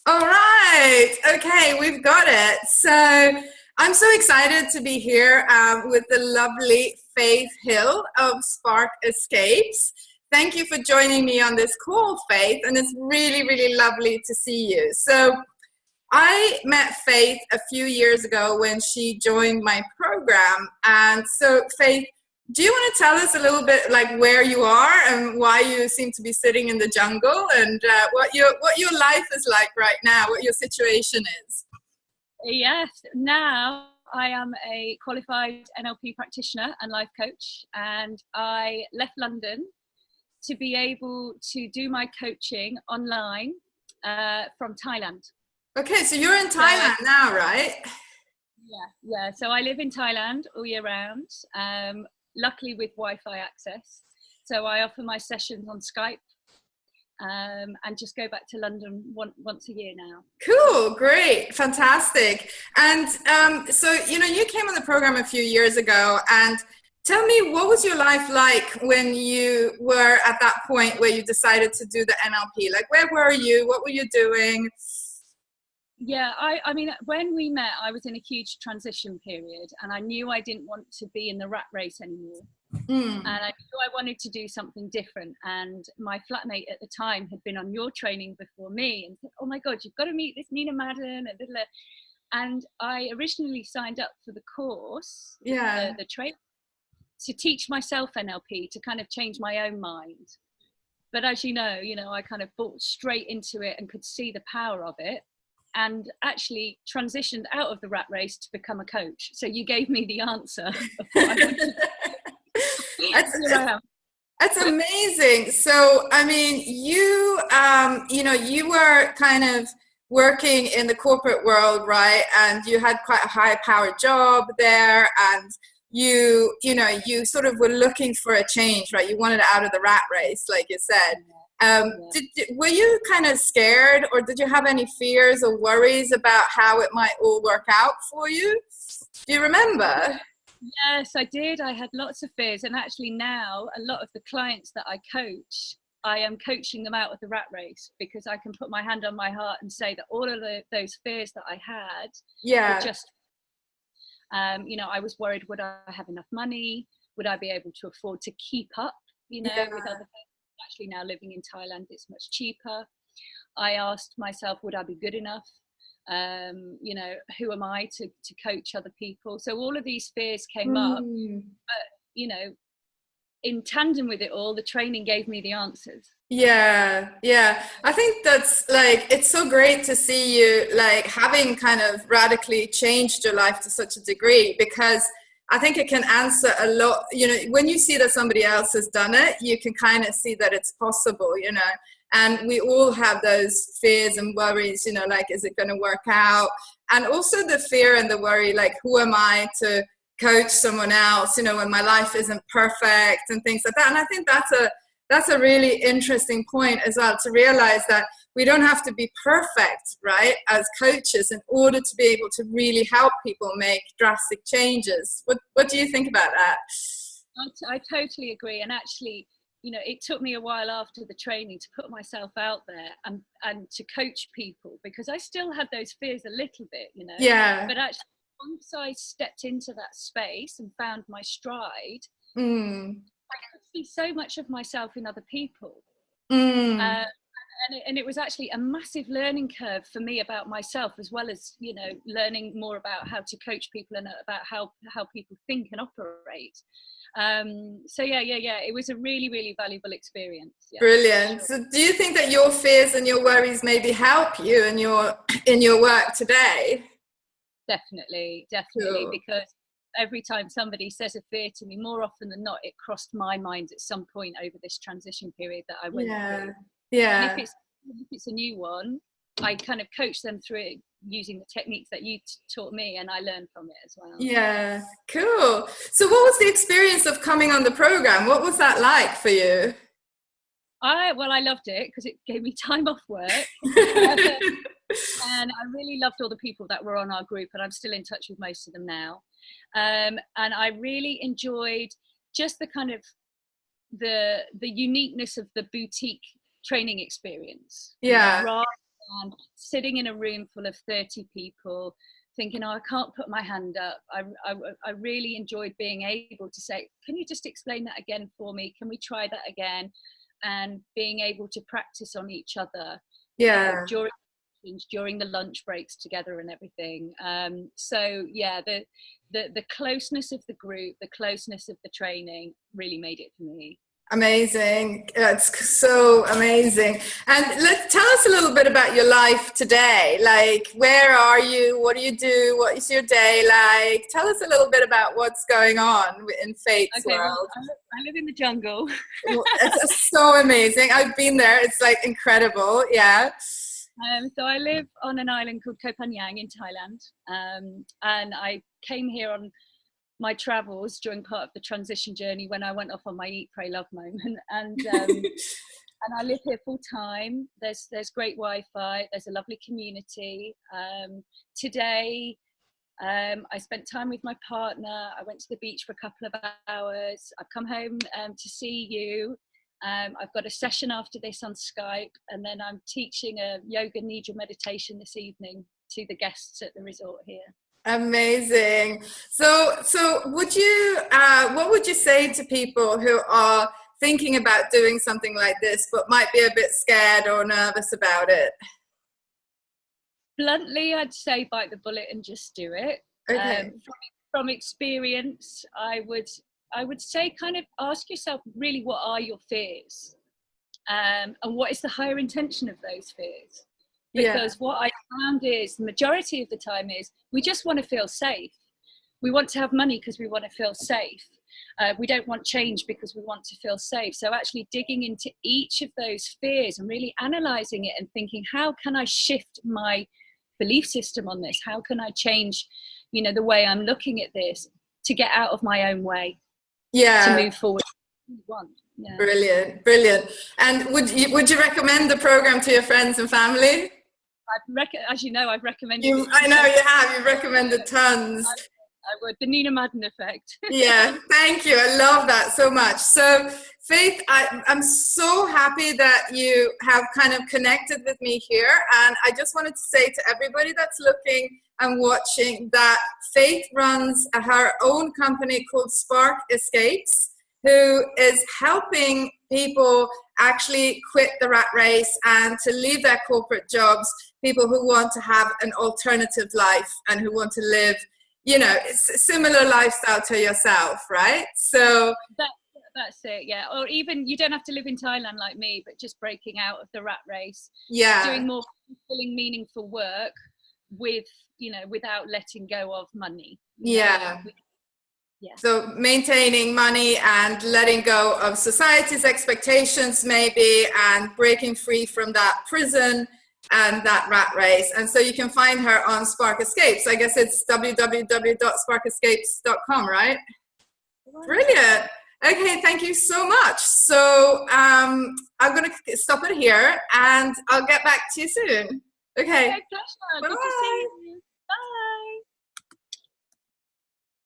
All right. Okay, we've got it. So I'm so excited to be here with the lovely Faith Hill of Spark Escapes. Thank you for joining me on this call, Faith, and it's really, really lovely to see you. So I met Faith a few years ago when she joined my program. And so, Faith, do you want to tell us a little bit like where you are and why you seem to be sitting in the jungle and what your life is like right now, what your situation is? Yes, now I am a qualified NLP practitioner and life coach, and I left London to be able to do my coaching online from Thailand. Okay, so you're in Thailand now, right? Yeah. So I live in Thailand all year round. Luckily with Wi-Fi access, so I offer my sessions on Skype and just go back to London once a year now. Cool, great, fantastic. And so you came on the program a few years ago, and tell me, what was your life like when you were at that point where you decided to do the NLP? Like, where were you? What were you doing? Yeah, I mean, when we met, I was in a huge transition period, and I knew I didn't want to be in the rat race anymore. And I knew I wanted to do something different. And my flatmate at the time had been on your training before me and said, "Oh my God, you've got to meet this Nina Madden." And I originally signed up for the course, the training, to teach myself NLP, to kind of change my own mind. But as you know, I kind of bought straight into it and could see the power of it, and actually transitioned out of the rat race to become a coach. So you gave me the answer of what I wanted to do. That's amazing. So, I mean, you were kind of working in the corporate world, right? And you had quite a high-powered job there, and you sort of were looking for a change, right? You wanted out of the rat race, like you said. Were you kind of scared, or did you have any fears or worries about how it might all work out for you? Do you remember? Yes, I did. I had lots of fears, and actually now a lot of the clients that I coach, I am coaching them out of the rat race, because I can put my hand on my heart and say that all of those fears that I had were just, I was worried, would I have enough money? Would I be able to afford to keep up, with other people? Actually now living in Thailand, it's much cheaper. I asked myself, would I be good enough? Who am I to coach other people? So all of these fears came up, but in tandem with it all, the training gave me the answers. Yeah. I think that's like, it's so great to see you like having kind of radically changed your life to such a degree, because I think it can answer a lot, when you see that somebody else has done it, you can kind of see that it's possible, and we all have those fears and worries, like, is it going to work out? And also the fear and the worry, like, who am I to coach someone else, when my life isn't perfect and things like that. And I think that's a really interesting point as well, to realize that we don't have to be perfect, right, as coaches in order to be able to really help people make drastic changes. What do you think about that? I totally agree. And actually, it took me a while after the training to put myself out there and to coach people, because I still had those fears a little bit, Yeah. But actually, once I stepped into that space and found my stride, I could see so much of myself in other people. And it was actually a massive learning curve for me about myself, as well as, learning more about how to coach people and about how people think and operate. So it was a really, really valuable experience. Yeah. Brilliant. So do you think that your fears and your worries maybe help you in your work today? Definitely, Cool. because every time somebody says a fear to me, more often than not, it crossed my mind at some point over this transition period that I went through. Yeah. And if it's a new one, I kind of coach them through it using the techniques that you taught me, and I learned from it as well. Yeah, cool. So what was the experience of coming on the program? What was that like for you? I loved it because it gave me time off work. And I really loved all the people that were on our group, and I'm still in touch with most of them now. And I really enjoyed just the kind of the uniqueness of the boutique training experience. Yeah. Rather And sitting in a room full of 30 people thinking, oh, I can't put my hand up. I really enjoyed being able to say, can you just explain that again for me? Can we try that again? And being able to practice on each other. Yeah. During the lunch breaks together and everything. So yeah, the closeness of the group, the closeness of the training really made it for me. Amazing. It's so amazing. And tell us a little bit about your life today. Like, where are you? What do you do? What is your day like? Tell us a little bit about what's going on in Faith's world. I live in the jungle. It's so amazing. I've been there. It's like incredible. Yeah. So I live on an island called Koh Phangan in Thailand. And I came here on my travels during part of the transition journey when I went off on my Eat, Pray, Love moment. And and I live here full time. There's great Wi-Fi. There's a lovely community. Today, I spent time with my partner. I went to the beach for a couple of hours. I've come home to see you. I've got a session after this on Skype, and then I'm teaching a yoga nidra meditation this evening to the guests at the resort here. Amazing. So would you, what would you say to people who are thinking about doing something like this, but might be a bit scared or nervous about it? Bluntly, I'd say bite the bullet and just do it. Okay. From experience, I would say kind of ask yourself really what are your fears, and what is the higher intention of those fears? Because what I found is the majority of the time is we just want to feel safe. We want to have money because we want to feel safe. We don't want change because we want to feel safe. So actually digging into each of those fears and really analysing it and thinking, how can I shift my belief system on this? How can I change, the way I'm looking at this to get out of my own way? To move forward. Yeah. Brilliant. And would you recommend the program to your friends and family? As you know, I've recommended it. I know you have. You've recommended tons. I would. The Nina Madden effect. Yeah, thank you. I love that so much. So, Faith, I'm so happy that you have kind of connected with me here. And I just wanted to say to everybody that's looking and watching that Faith runs her own company called Spark Escapes, who is helping people actually quit the rat race and to leave their corporate jobs, people who want to have an alternative life and who want to live, similar lifestyle to yourself, right? So that's it, yeah. Or even you don't have to live in Thailand like me, but just breaking out of the rat race. Yeah. Doing more fulfilling, meaningful work without letting go of money. Yeah. So maintaining money and letting go of society's expectations maybe, and breaking free from that prison and that rat race. And so you can find her on Spark Escapes. I guess it's www.sparkescapes.com, right? Brilliant. Okay, thank you so much. So I'm going to stop it here and I'll get back to you soon. Okay. Good to see you.